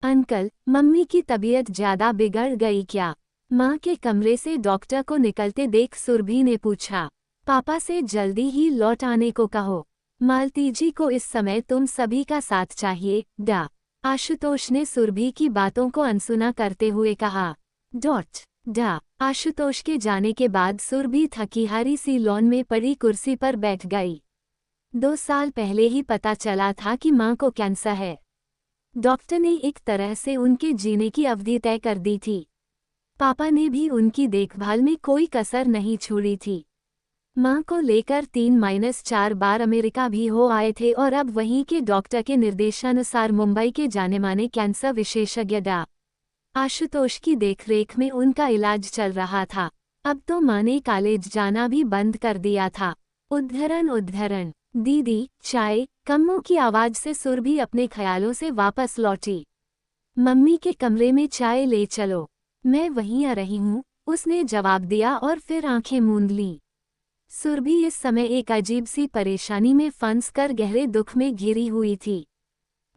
Uncle, mummy की तबीयत ज्यादा बिगड़ गई क्या? माँ के कमरे से डॉक्टर को निकलते देख सुरभि ने पूछा। पापा से जल्दी ही लौट आने को कहो। मालती जी को इस समय तुम सभी का साथ चाहिए, डा। आशुतोष ने सुरभि की बातों को अनसुना करते हुए कहा। डा। आशुतोष के जाने के बाद सुरभि थकी हारी सी लॉन में पड़ी कुर्सी पर बैठ गई। 2 साल पहले ही पता चला था कि माँ को कैंसर है। डॉक्टर ने एक तरह से उनके जीने की अवधि तय कर दी थी। पापा ने भी उनकी देखभाल में कोई कसर नहीं छोड़ी थी। माँ को लेकर 3-4 बार अमेरिका भी हो आए थे और अब वहीं के डॉक्टर के निर्देशानुसार मुंबई के जानेमाने कैंसर विशेषज्ञ डा। आशुतोष की देखरेख में उनका इलाज चल रहा था। अब तो माँ ने कॉलेज जाना भी बंद कर दिया था। उद्धरण दीदी, चाय। कम्मों की आवाज से सुरभि अपने ख्यालों से वापस लौटी। मम्मी के कमरे में चाय ले चलो, मैं वहीं आ रही हूँ, उसने जवाब दिया और फिर आंखें मूंद लीं। सुरभि इस समय एक अजीब सी परेशानी में फंस कर गहरे दुख में घिरी हुई थी।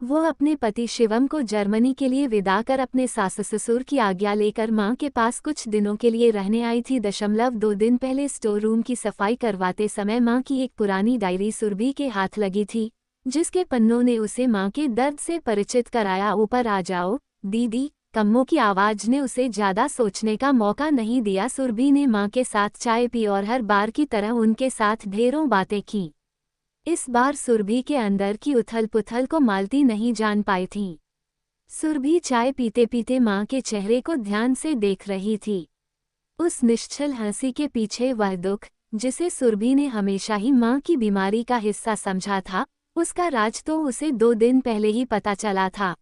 वो अपने पति शिवम को जर्मनी के लिए विदा कर अपने सास ससुर की आज्ञा लेकर मां के पास कुछ दिनों के लिए रहने आई थी। 2 दिन पहले स्टोर रूम की सफाई करवाते समय मां की एक पुरानी डायरी सुरभि के हाथ लगी थी, जिसके पन्नों ने उसे मां के दर्द से परिचित कराया। ऊपर आ जाओ दीदी, कम्मों की आवाज ने उसे ज्यादा सोचने का मौका नहीं दिया। सुरभि ने मां के साथ चाय पी और हर बार की तरह उनके साथ ढेरों बातें की। इस बार सुरभि के अंदर की उथल पुथल को मालती नहीं जान पाई थी। सुरभि चाय पीते पीते मां के चेहरे को ध्यान से देख रही थी। उस निश्चल हंसी के पीछे वह दुख, जिसे सुरभि ने हमेशा ही मां की बीमारी का हिस्सा समझा था, उसका राज तो उसे 2 दिन पहले ही पता चला था।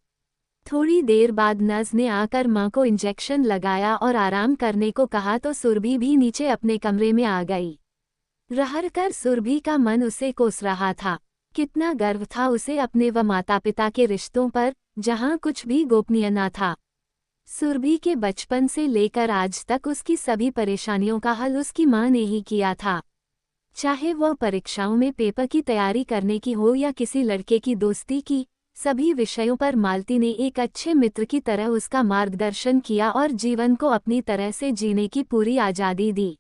थोड़ी देर बाद नर्स ने आकर मां को इंजेक्शन लगाया और आराम करने को कहा तो सुरभि भी नीचे अपने कमरे में आ गई। रहकर सुरभि का मन उसे कोस रहा था। कितना गर्व था उसे अपने व माता पिता के रिश्तों पर, जहां कुछ भी गोपनीय न था। सुरभि के बचपन से लेकर आज तक उसकी सभी परेशानियों का हल उसकी मां ने ही किया था। चाहे वह परीक्षाओं में पेपर की तैयारी करने की हो या किसी लड़के की दोस्ती की, सभी विषयों पर मालती ने एक अच्छे मित्र की तरह उसका मार्गदर्शन किया और जीवन को अपनी तरह से जीने की पूरी आज़ादी दी।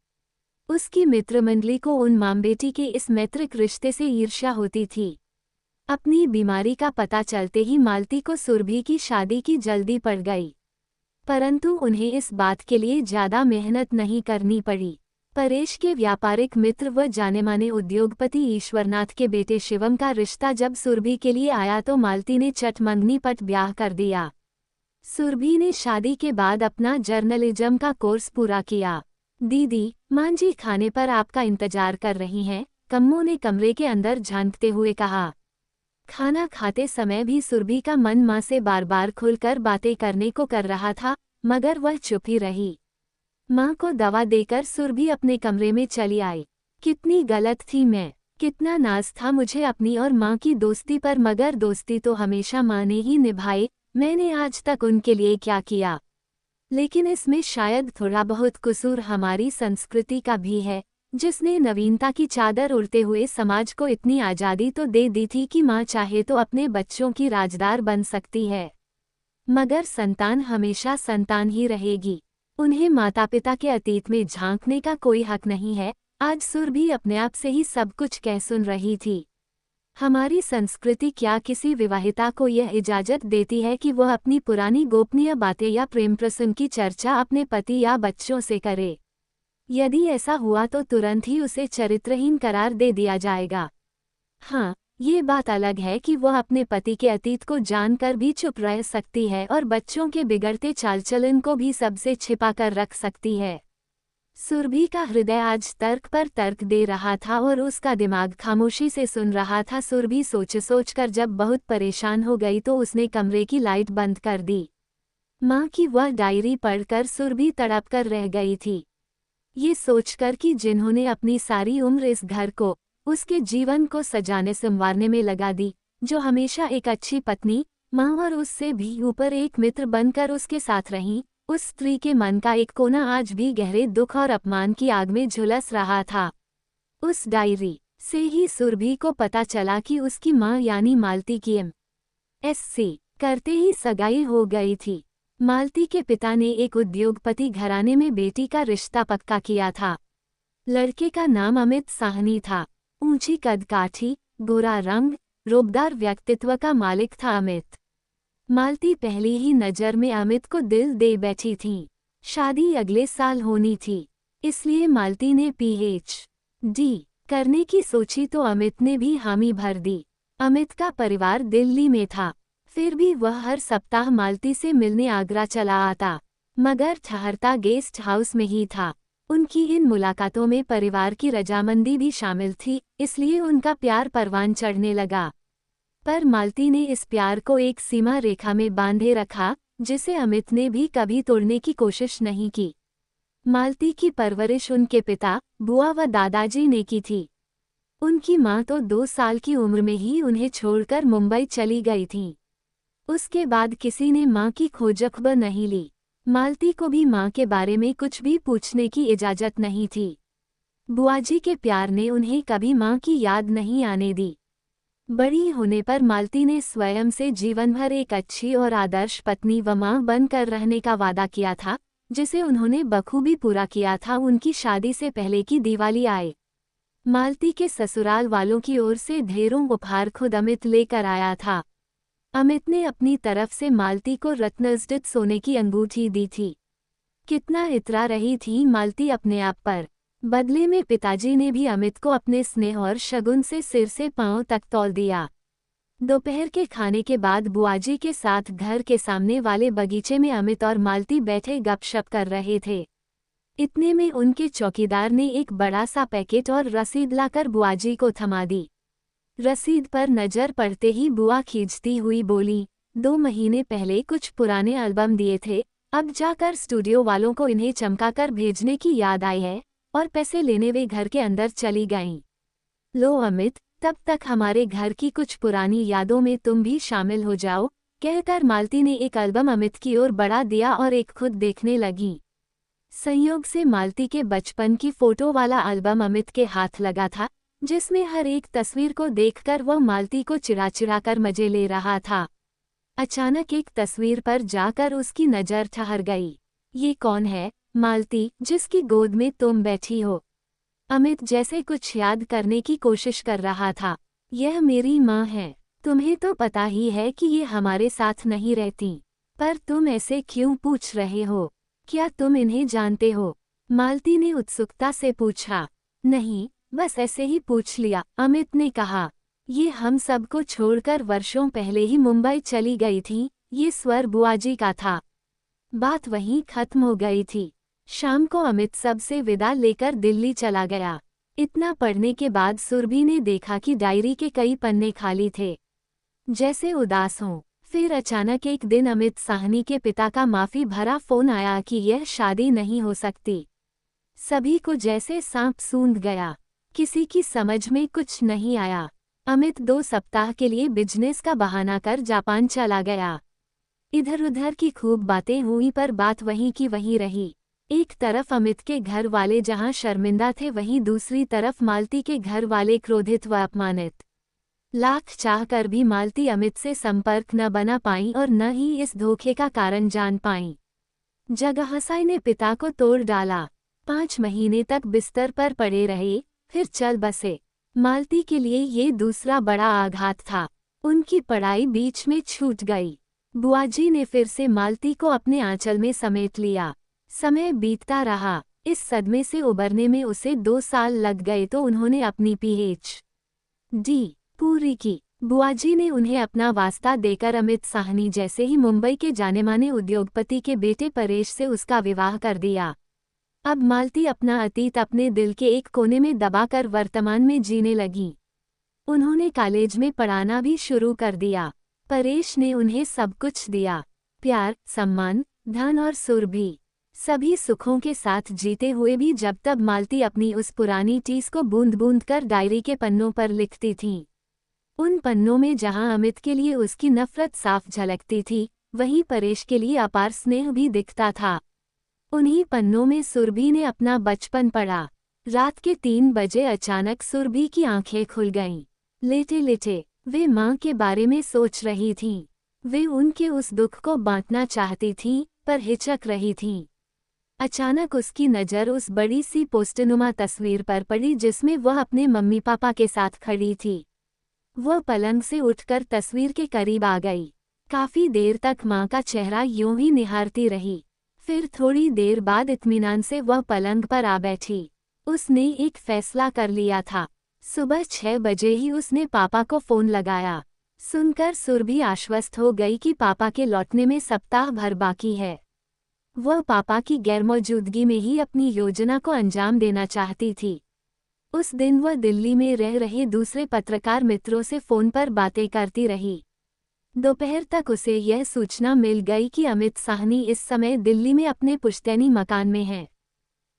उसकी मित्रमंडली को उन मां बेटी के इस मैत्रिक रिश्ते से ईर्ष्या होती थी। अपनी बीमारी का पता चलते ही मालती को सुरभि की शादी की जल्दी पड़ गई, परंतु उन्हें इस बात के लिए ज्यादा मेहनत नहीं करनी पड़ी। परेश के व्यापारिक मित्र व जानेमाने उद्योगपति ईश्वरनाथ के बेटे शिवम का रिश्ता जब सुरभि के लिए आया तो मालती ने चट मंगनी पट ब्याह कर दिया। सुरभि ने शादी के बाद अपना जर्नलिज्म का कोर्स पूरा किया। दीदी, मां जी खाने पर आपका इंतजार कर रही हैं, कम्मों ने कमरे के अंदर झांकते हुए कहा। खाना खाते समय भी सुरभि का मन मां से बार बार खुलकर बातें करने को कर रहा था, मगर वह चुप ही रही। मां को दवा देकर सुरभि अपने कमरे में चली आई। कितनी गलत थी मैं, कितना नाज था मुझे अपनी और मां की दोस्ती पर, मगर दोस्ती तो हमेशा मां ने ही निभाई। मैंने आज तक उनके लिए क्या किया? लेकिन इसमें शायद थोड़ा बहुत कसूर हमारी संस्कृति का भी है, जिसने नवीनता की चादर उड़ते हुए समाज को इतनी आज़ादी तो दे दी थी कि मां चाहे तो अपने बच्चों की राजदार बन सकती है, मगर संतान हमेशा संतान ही रहेगी। उन्हें माता पिता के अतीत में झांकने का कोई हक नहीं है। आज सुरभि अपने आप से ही सब कुछ कह सुन रही थी। हमारी संस्कृति क्या किसी विवाहिता को यह इजाज़त देती है कि वह अपनी पुरानी गोपनीय बातें या प्रेम प्रसंग की चर्चा अपने पति या बच्चों से करे? यदि ऐसा हुआ तो तुरंत ही उसे चरित्रहीन करार दे दिया जाएगा। हाँ, ये बात अलग है कि वह अपने पति के अतीत को जानकर भी चुप रह सकती है और बच्चों के बिगड़ते चालचलन को भी सबसे छिपा कर रख सकती है। सुरभि का हृदय आज तर्क पर तर्क दे रहा था और उसका दिमाग खामोशी से सुन रहा था। सुरभि सोच कर जब बहुत परेशान हो गई तो उसने कमरे की लाइट बंद कर दी। माँ की वह डायरी पढ़कर सुरभि तड़प कर रह गई थी, ये सोचकर कि जिन्होंने अपनी सारी उम्र इस घर को, उसके जीवन को सजाने संवारने में लगा दी, जो हमेशा एक अच्छी पत्नी, माँ और उससे भी ऊपर एक मित्र बनकर उसके साथ रहीं, उस स्त्री के मन का एक कोना आज भी गहरे दुख और अपमान की आग में झुलस रहा था। उस डायरी से ही सुरभि को पता चला कि उसकी माँ यानी मालती की एम.Sc. करते ही सगाई हो गई थी। मालती के पिता ने एक उद्योगपति घराने में बेटी का रिश्ता पक्का किया था। लड़के का नाम अमित साहनी था। ऊंची कदकाठी, गोरा रंग, रूपदार व्यक्तित्व का मालिक था अमित। मालती पहली ही नज़र में अमित को दिल दे बैठी थी। शादी अगले साल होनी थी, इसलिए मालती ने PhD करने की सोची तो अमित ने भी हामी भर दी। अमित का परिवार दिल्ली में था, फिर भी वह हर सप्ताह मालती से मिलने आगरा चला आता, मगर ठहरता गेस्ट हाउस में ही था। उनकी इन मुलाकातों में परिवार की रजामंदी भी शामिल थी, इसलिए उनका प्यार परवान चढ़ने लगा। पर मालती ने इस प्यार को एक सीमा रेखा में बांधे रखा, जिसे अमित ने भी कभी तोड़ने की कोशिश नहीं की। मालती की परवरिश उनके पिता, बुआ व दादाजी ने की थी। उनकी माँ तो 2 साल की उम्र में ही उन्हें छोड़कर मुंबई चली गई थी। उसके बाद किसी ने माँ की खोजखबर नहीं ली। मालती को भी माँ के बारे में कुछ भी पूछने की इजाज़त नहीं थी। बुआजी के प्यार ने उन्हें कभी माँ की याद नहीं आने दी। बड़ी होने पर मालती ने स्वयं से जीवन भर एक अच्छी और आदर्श पत्नी व माँ बनकर रहने का वादा किया था, जिसे उन्होंने बखूबी पूरा किया था। उनकी शादी से पहले की दिवाली आए, मालती के ससुराल वालों की ओर से ढेरों उपहार खुद अमित लेकर आया था। अमित ने अपनी तरफ से मालती को रत्नजड़ित सोने की अंगूठी दी थी। कितना इतरा रही थी मालती अपने आप पर। बदले में पिताजी ने भी अमित को अपने स्नेह और शगुन से सिर से पांव तक तौल दिया। दोपहर के खाने के बाद बुआजी के साथ घर के सामने वाले बगीचे में अमित और मालती बैठे गपशप कर रहे थे। इतने में उनके चौकीदार ने एक बड़ा सा पैकेट और रसीद लाकर बुआजी को थमा दी। रसीद पर नजर पड़ते ही बुआ खींचती हुई बोली, 2 महीने पहले कुछ पुराने एल्बम दिए थे, अब जाकर स्टूडियो वालों को इन्हें चमकाकर भेजने की याद आई है, और पैसे लेने वे घर के अंदर चली गईं। लो अमित, तब तक हमारे घर की कुछ पुरानी यादों में तुम भी शामिल हो जाओ, कहकर मालती ने एक एल्बम अमित की ओर बढ़ा दिया और एक खुद देखने लगी। संयोग से मालती के बचपन की फोटो वाला एल्बम अमित के हाथ लगा था, जिसमें हर एक तस्वीर को देखकर वह मालती को चिढ़ा कर मजे ले रहा था। अचानक एक तस्वीर पर जाकर उसकी नज़र ठहर गई। ये कौन है मालती, जिसकी गोद में तुम बैठी हो? अमित जैसे कुछ याद करने की कोशिश कर रहा था। यह मेरी माँ है। तुम्हें तो पता ही है कि ये हमारे साथ नहीं रहती, पर तुम ऐसे क्यों पूछ रहे हो? क्या तुम इन्हें जानते हो? मालती ने उत्सुकता से पूछा। नहीं, बस ऐसे ही पूछ लिया, अमित ने कहा। ये हम सबको छोड़कर वर्षों पहले ही मुंबई चली गई थी। ये स्वर बुआजी का था। बात वहीं खत्म हो गई थी। शाम को अमित सबसे विदा लेकर दिल्ली चला गया। इतना पढ़ने के बाद सुरभि ने देखा कि डायरी के कई पन्ने खाली थे, जैसे उदास हों। फिर अचानक एक दिन अमित साहनी के पिता का माफी भरा फोन आया कि यह शादी नहीं हो सकती। सभी को जैसे सांप सूंघ गया। किसी की समझ में कुछ नहीं आया। अमित 2 सप्ताह के लिए बिजनेस का बहाना कर जापान चला गया। इधर उधर की खूब बातें हुई, पर बात वहीं की वहीं रही। एक तरफ अमित के घर वाले जहां शर्मिंदा थे, वहीं दूसरी तरफ मालती के घर वाले क्रोधित व अपमानित। लाख चाह कर भी मालती अमित से संपर्क न बना पाई और न ही इस धोखे का कारण जान पाई। जगहसाई ने पिता को तोड़ डाला। 5 महीने तक बिस्तर पर पड़े रहे, फिर चल बसे। मालती के लिए ये दूसरा बड़ा आघात था। उनकी पढ़ाई बीच में छूट गई। बुआजी ने फिर से मालती को अपने आंचल में समेट लिया। समय बीतता रहा। इस सदमे से उबरने में उसे 2 साल लग गए तो उन्होंने अपनी PhD पूरी की। बुआजी ने उन्हें अपना वास्ता देकर अमित साहनी जैसे ही मुंबई के जानेमाने उद्योगपति के बेटे परेश से उसका विवाह कर दिया। अब मालती अपना अतीत अपने दिल के एक कोने में दबाकर वर्तमान में जीने लगी। उन्होंने कॉलेज में पढ़ाना भी शुरू कर दिया। परेश ने उन्हें सब कुछ दिया, प्यार, सम्मान, धन और सुरभि। सभी सुखों के साथ जीते हुए भी जब तब मालती अपनी उस पुरानी चीज को बूंद बूंद कर डायरी के पन्नों पर लिखती थी। उन पन्नों में जहां अमित के लिए उसकी नफरत साफ झलकती थी, वहीं परेश के लिए अपार स्नेह भी दिखता था। उन्हीं पन्नों में सुरभि ने अपना बचपन पढ़ा। रात के 3 बजे अचानक सुरभि की आंखें खुल गईं। लेटे लेटे वे माँ के बारे में सोच रही थीं। वे उनके उस दुख को बांटना चाहती थीं, पर हिचक रही थीं। अचानक उसकी नज़र उस बड़ी सी पोस्टनुमा तस्वीर पर पड़ी जिसमें वह अपने मम्मी पापा के साथ खड़ी थी। वह पलंग से उठकर तस्वीर के करीब आ गई। काफी देर तक माँ का चेहरा यूं ही निहारती रही। फिर थोड़ी देर बाद इत्मीनान से वह पलंग पर आ बैठी। उसने एक फैसला कर लिया था। सुबह 6 बजे ही उसने पापा को फोन लगाया। सुनकर सुरभि आश्वस्त हो गई कि पापा के लौटने में सप्ताह भर बाकी है। वह पापा की गैरमौजूदगी में ही अपनी योजना को अंजाम देना चाहती थी। उस दिन वह दिल्ली में रह रहे दूसरे पत्रकार मित्रों से फोन पर बातें करती रही। दोपहर तक उसे यह सूचना मिल गई कि अमित साहनी इस समय दिल्ली में अपने पुश्तैनी मकान में हैं।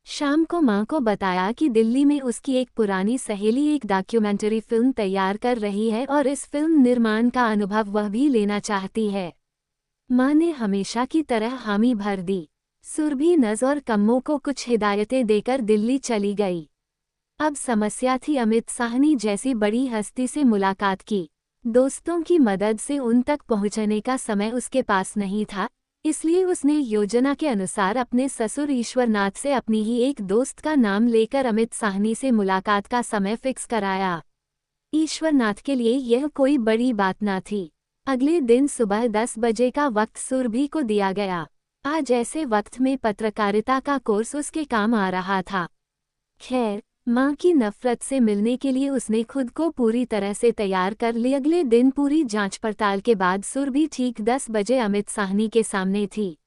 शाम को मां को बताया कि दिल्ली में उसकी एक पुरानी सहेली एक डॉक्यूमेंट्री फिल्म तैयार कर रही है और इस फिल्म निर्माण का अनुभव वह भी लेना चाहती है। मां ने हमेशा की तरह हामी भर दी। सुरभि नज़ और कम्मो को कुछ हिदायतें देकर दिल्ली चली गई। अब समस्या थी अमित साहनी जैसी बड़ी हस्ती से मुलाकात की। दोस्तों की मदद से उन तक पहुंचने का समय उसके पास नहीं था, इसलिए उसने योजना के अनुसार अपने ससुर ईश्वरनाथ से अपनी ही एक दोस्त का नाम लेकर अमित साहनी से मुलाकात का समय फिक्स कराया। ईश्वरनाथ के लिए यह कोई बड़ी बात न थी। अगले दिन सुबह 10 बजे का वक्त सुरभि को दिया गया। आज ऐसे वक्त में पत्रकारिता का कोर्स उसके काम आ रहा था। खैर, मां की नफरत से मिलने के लिए उसने खुद को पूरी तरह से तैयार कर ली। अगले दिन पूरी जांच पड़ताल के बाद सुरभि ठीक 10 बजे अमित साहनी के सामने थी।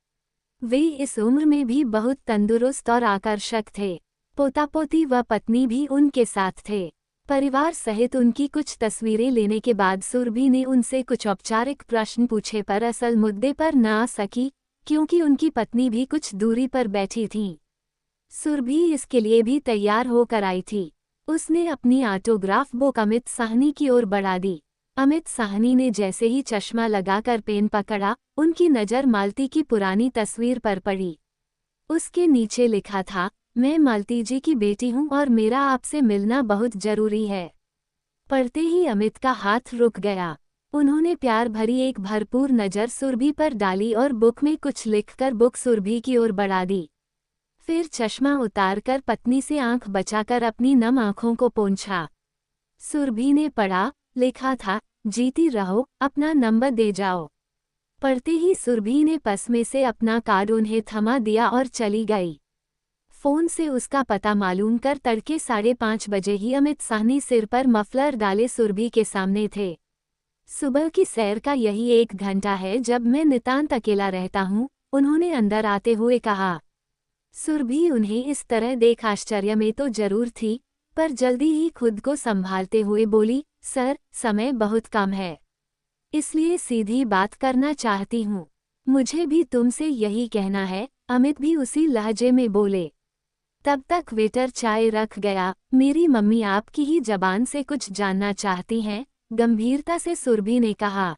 वे इस उम्र में भी बहुत तंदुरुस्त और आकर्षक थे। पोता पोती व पत्नी भी उनके साथ थे। परिवार सहित उनकी कुछ तस्वीरें लेने के बाद सुरभि ने उनसे कुछ औपचारिक प्रश्न पूछे पर असल मुद्दे पर न आ सकी, क्योंकि उनकी पत्नी भी कुछ दूरी पर बैठी थीं। सुरभि इसके लिए भी तैयार होकर आई थी। उसने अपनी ऑटोग्राफ बुक अमित साहनी की ओर बढ़ा दी। अमित साहनी ने जैसे ही चश्मा लगाकर पेन पकड़ा, उनकी नज़र मालती की पुरानी तस्वीर पर पड़ी। उसके नीचे लिखा था, मैं मालती जी की बेटी हूँ और मेरा आपसे मिलना बहुत जरूरी है। पढ़ते ही अमित का हाथ रुक गया। उन्होंने प्यार भरी एक भरपूर नज़र सुरभि पर डाली और बुक में कुछ लिखकर बुक सुरभि की ओर बढ़ा दी। फिर चश्मा उतारकर पत्नी से आंख बचाकर अपनी नम आंखों को पोंछा। सुरभि ने पढ़ा, लिखा था, जीती रहो, अपना नंबर दे जाओ। पढ़ते ही सुरभि ने पस में से अपना कार्ड उन्हें थमा दिया और चली गई। फोन से उसका पता मालूम कर तड़के 5:30 बजे ही अमित साहनी सिर पर मफलर डाले सुरभि के सामने थे। सुबह की सैर का यही 1 घंटा है जब मैं नितांत अकेला रहता हूँ, उन्होंने अंदर आते हुए कहा। सुरभि उन्हें इस तरह देख आश्चर्य में तो जरूर थी, पर जल्दी ही खुद को संभालते हुए बोली, सर, समय बहुत कम है, इसलिए सीधी बात करना चाहती हूँ। मुझे भी तुमसे यही कहना है, अमित भी उसी लहजे में बोले। तब तक वेटर चाय रख गया। मेरी मम्मी आपकी ही जबान से कुछ जानना चाहती हैं, गंभीरता से सुरभि ने कहा।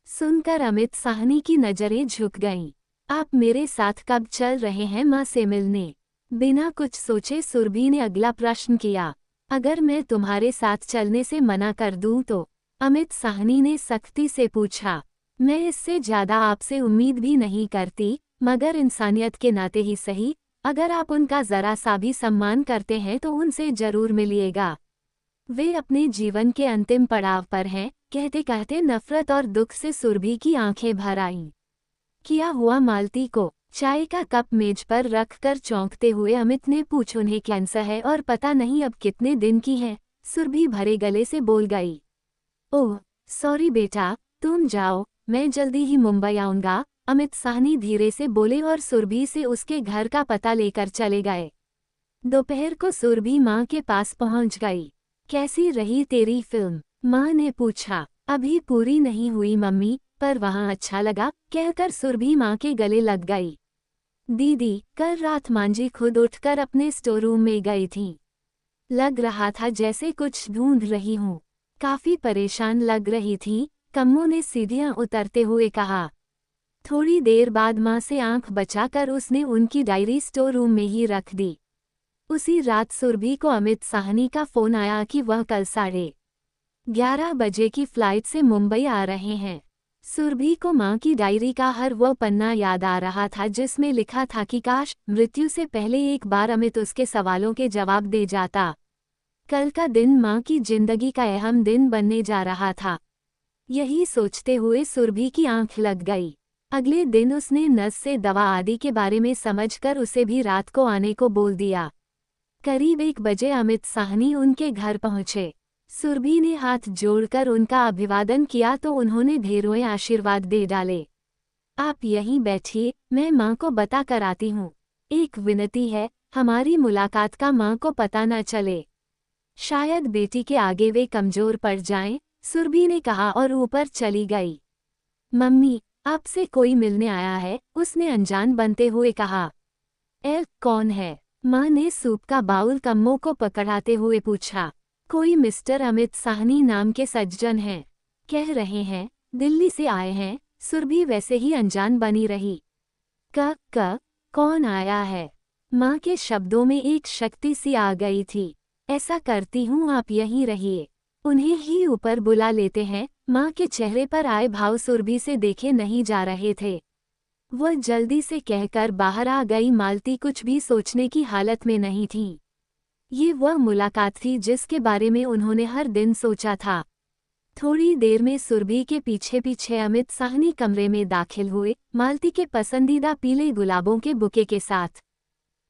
सुनकर अमित साहनी की नजरें झुक गईं। आप मेरे साथ कब चल रहे हैं माँ से मिलने? बिना कुछ सोचे सुरभि ने अगला प्रश्न किया। अगर मैं तुम्हारे साथ चलने से मना कर दूं तो? अमित साहनी ने सख्ती से पूछा। मैं इससे ज्यादा आपसे उम्मीद भी नहीं करती, मगर इंसानियत के नाते ही सही, अगर आप उनका जरा सा भी सम्मान करते हैं तो उनसे जरूर मिलिएगा। वे अपने जीवन के अंतिम पड़ाव पर हैं, कहते कहते नफरत और दुख से सुरभि की आंखें भर आईं। क्या हुआ मालती को? चाय का कप मेज पर रखकर चौंकते हुए अमित ने पूछ, उन्हें कैंसर है और पता नहीं अब कितने दिन की है। सुरभि भरे गले से बोल गई। ओह सॉरी बेटा, तुम जाओ, मैं जल्दी ही मुंबई आऊंगा, अमित साहनी धीरे से बोले और सुरभि से उसके घर का पता लेकर चले गए। दोपहर को सुरभि माँ के पास पहुँच गई। कैसी रही तेरी फिल्म? माँ ने पूछा। अभी पूरी नहीं हुई मम्मी, पर वहाँ अच्छा लगा, कहकर सुरभि माँ के गले लग गई। दीदी, कल रात मांझी खुद उठकर अपने स्टोर रूम में गई थीं। लग रहा था जैसे कुछ ढूंढ रही हूँ। काफी परेशान लग रही थी, कम्मो ने सीढ़ियाँ उतरते हुए कहा। थोड़ी देर बाद माँ से आंख बचाकर उसने उनकी डायरी स्टोर रूम में ही रख दी। उसी रात सुरभि को अमित साहनी का फोन आया कि वह कल 11:30 बजे की फ्लाइट से मुंबई आ रहे हैं। सुरभि को माँ की डायरी का हर वो पन्ना याद आ रहा था जिसमें लिखा था कि काश मृत्यु से पहले एक बार अमित उसके सवालों के जवाब दे जाता। कल का दिन माँ की जिंदगी का अहम दिन बनने जा रहा था। यही सोचते हुए सुरभि की आंख लग गई। अगले दिन उसने नर्स से दवा आदि के बारे में समझकर उसे भी रात को आने को बोल दिया। करीब 1 बजे अमित साहनी उनके घर पहुंचे। सुरभि ने हाथ जोड़कर उनका अभिवादन किया तो उन्होंने ढेरों आशीर्वाद दे डाले। आप यहीं बैठिए, मैं माँ को बता कर आती हूँ। एक विनती है, हमारी मुलाकात का माँ को पता न चले। शायद बेटी के आगे वे कमजोर पड़ जाएं, सुरभि ने कहा और ऊपर चली गई। मम्मी, आपसे कोई मिलने आया है, उसने अनजान बनते हुए कहा। कौन है? माँ ने सूप का बाउल कम्मों को पकड़ाते हुए पूछा। कोई मिस्टर अमित साहनी नाम के सज्जन हैं। कह रहे हैं, दिल्ली से आए हैं। सुरभि वैसे ही अनजान बनी रही। कौन आया है? माँ के शब्दों में एक शक्ति सी आ गई थी। ऐसा करती हूँ, आप यहीं रहिए, उन्हें ही ऊपर बुला लेते हैं। माँ के चेहरे पर आए भाव सुरभि से देखे नहीं जा रहे थे। वह जल्दी से कहकर बाहर आ गई। मालती कुछ भी सोचने की हालत में नहीं थी। ये वह मुलाकात थी जिसके बारे में उन्होंने हर दिन सोचा था। थोड़ी देर में सुरभि के पीछे पीछे अमित साहनी कमरे में दाखिल हुए, मालती के पसंदीदा पीले गुलाबों के बुके के साथ।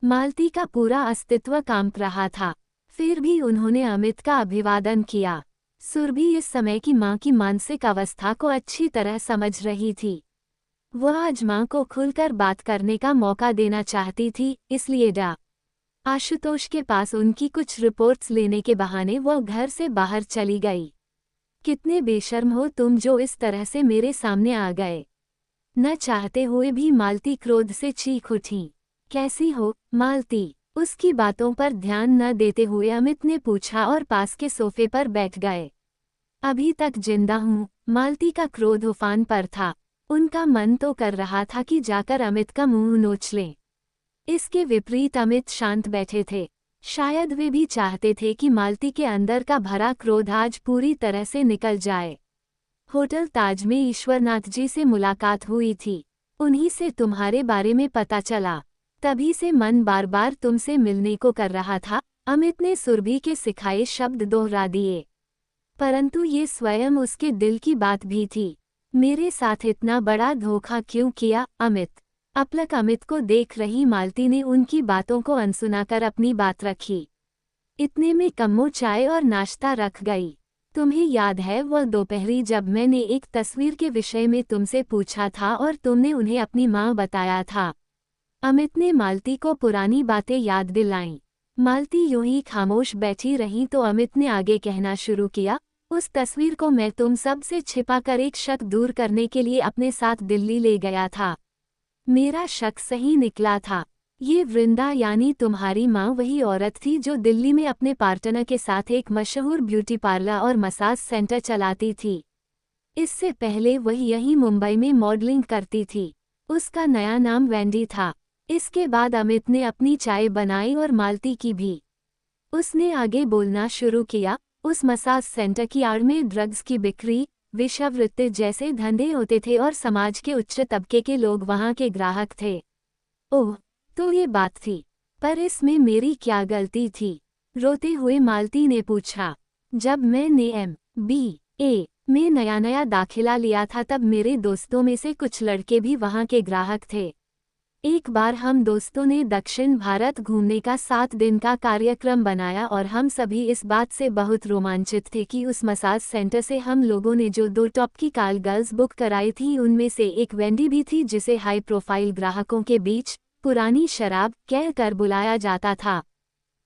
मालती का पूरा अस्तित्व कांप रहा था, फिर भी उन्होंने अमित का अभिवादन किया। सुरभि इस समय की माँ की मानसिक अवस्था को अच्छी तरह समझ रही थी। वह आज माँ को खुलकर बात करने का मौका देना चाहती थी, इसलिए आशुतोष के पास उनकी कुछ रिपोर्ट्स लेने के बहाने वह घर से बाहर चली गई। कितने बेशर्म हो तुम जो इस तरह से मेरे सामने आ गए। न चाहते हुए भी मालती क्रोध से चीख उठी। कैसी हो मालती? उसकी बातों पर ध्यान न देते हुए अमित ने पूछा और पास के सोफे पर बैठ गए। अभी तक जिंदा हूँ, मालती का क्रोध उफान पर था। उनका मन तो कर रहा था कि जाकर अमित का मुंह नोच लें। इसके विपरीत अमित शांत बैठे थे। शायद वे भी चाहते थे कि मालती के अंदर का भरा क्रोध आज पूरी तरह से निकल जाए। होटल ताज में ईश्वरनाथ जी से मुलाकात हुई थी। उन्हीं से तुम्हारे बारे में पता चला। तभी से मन बार बार तुमसे मिलने को कर रहा था। अमित ने सुरभि के सिखाए शब्द दोहरा दिए। परंतु ये स्वयं उसके दिल की बात भी थी। मेरे साथ इतना बड़ा धोखा क्यों किया अमित? अपलक अमित को देख रही मालती ने उनकी बातों को अनसुना कर अपनी बात रखी। इतने में कम्मो चाय और नाश्ता रख गई। तुम्हें याद है वह दोपहरी जब मैंने एक तस्वीर के विषय में तुमसे पूछा था और तुमने उन्हें अपनी माँ बताया था? अमित ने मालती को पुरानी बातें याद दिलाईं। मालती यूं ही खामोश बैठी रही तो अमित ने आगे कहना शुरू किया। उस तस्वीर को मैं तुम सब से छिपाकर एक शक दूर करने के लिए अपने साथ दिल्ली ले गया था। मेरा शक सही निकला था। ये वृंदा यानी तुम्हारी माँ वही औरत थी जो दिल्ली में अपने पार्टनर के साथ एक मशहूर ब्यूटी पार्लर और मसाज सेंटर चलाती थी। इससे पहले वह यहीं मुंबई में मॉडलिंग करती थी। उसका नया नाम वेंडी था। इसके बाद अमित ने अपनी चाय बनाई और मालती की भी। उसने आगे बोलना शुरू किया। उस मसाज सेंटर की आड़ में ड्रग्स की बिक्री, वेश्यावृत्ति जैसे धंधे होते थे और समाज के उच्च तबके के लोग वहां के ग्राहक थे। ओह, तो ये बात थी। पर इसमें मेरी क्या गलती थी? रोते हुए मालती ने पूछा। जब मैंने MBA में नया दाखिला लिया था तब मेरे दोस्तों में से कुछ लड़के भी वहां के ग्राहक थे। एक बार हम दोस्तों ने दक्षिण भारत घूमने का 7 दिन का कार्यक्रम बनाया और हम सभी इस बात से बहुत रोमांचित थे कि उस मसाज सेंटर से हम लोगों ने जो 2 टॉप की कॉल गर्ल्स बुक कराई थी उनमें से एक वेंडी भी थी जिसे हाई प्रोफाइल ग्राहकों के बीच पुरानी शराब कह कर बुलाया जाता था।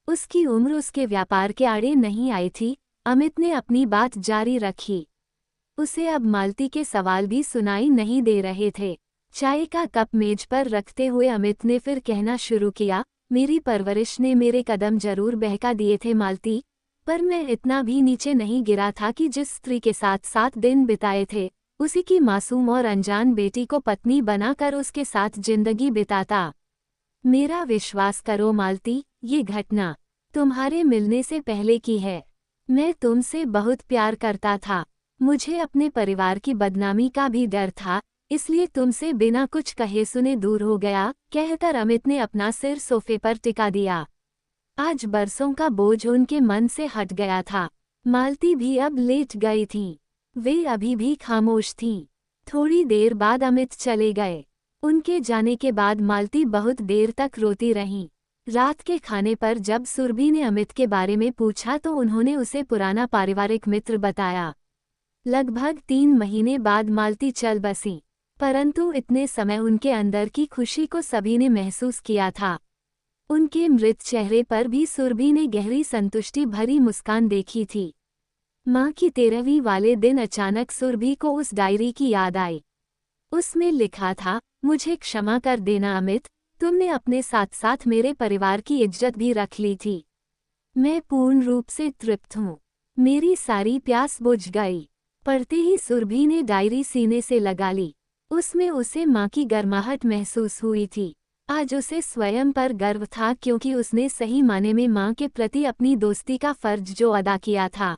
उसकी उम्र उसके व्यापार के आड़े नहीं आई थी। अमित ने अपनी बात जारी रखी। उसे अब मालती के सवाल भी सुनाई नहीं दे रहे थे। चाय का कप मेज पर रखते हुए अमित ने फिर कहना शुरू किया। मेरी परवरिश ने मेरे कदम जरूर बहका दिए थे मालती, पर मैं इतना भी नीचे नहीं गिरा था कि जिस स्त्री के साथ 7 दिन बिताए थे उसी की मासूम और अनजान बेटी को पत्नी बनाकर उसके साथ जिंदगी बिताता। मेरा विश्वास करो मालती, ये घटना तुम्हारे मिलने से पहले की है। मैं तुमसे बहुत प्यार करता था। मुझे अपने परिवार की बदनामी का भी डर था, इसलिए तुमसे बिना कुछ कहे सुने दूर हो गया, कहकर अमित ने अपना सिर सोफे पर टिका दिया। आज बरसों का बोझ उनके मन से हट गया था। मालती भी अब लेट गई थी। वे अभी भी खामोश थीं। थोड़ी देर बाद अमित चले गए। उनके जाने के बाद मालती बहुत देर तक रोती रहीं। रात के खाने पर जब सुरभि ने अमित के बारे में पूछा तो उन्होंने उसे पुराना पारिवारिक मित्र बताया। लगभग 3 महीने बाद मालती चल बसी, परंतु इतने समय उनके अंदर की खुशी को सभी ने महसूस किया था। उनके मृत चेहरे पर भी सुरभि ने गहरी संतुष्टि भरी मुस्कान देखी थी। माँ की 13वीं वाले दिन अचानक सुरभि को उस डायरी की याद आई। उसमें लिखा था, मुझे क्षमा कर देना अमित, तुमने अपने साथ साथ मेरे परिवार की इज्जत भी रख ली थी। मैं पूर्ण रूप से तृप्त हूँ। मेरी सारी प्यास बुझ गई। पढ़ते ही सुरभि ने डायरी सीने से लगा ली। उसमें उसे माँ की गर्माहट महसूस हुई थी। आज उसे स्वयं पर गर्व था क्योंकि उसने सही माने में माँ के प्रति अपनी दोस्ती का फर्ज जो अदा किया था।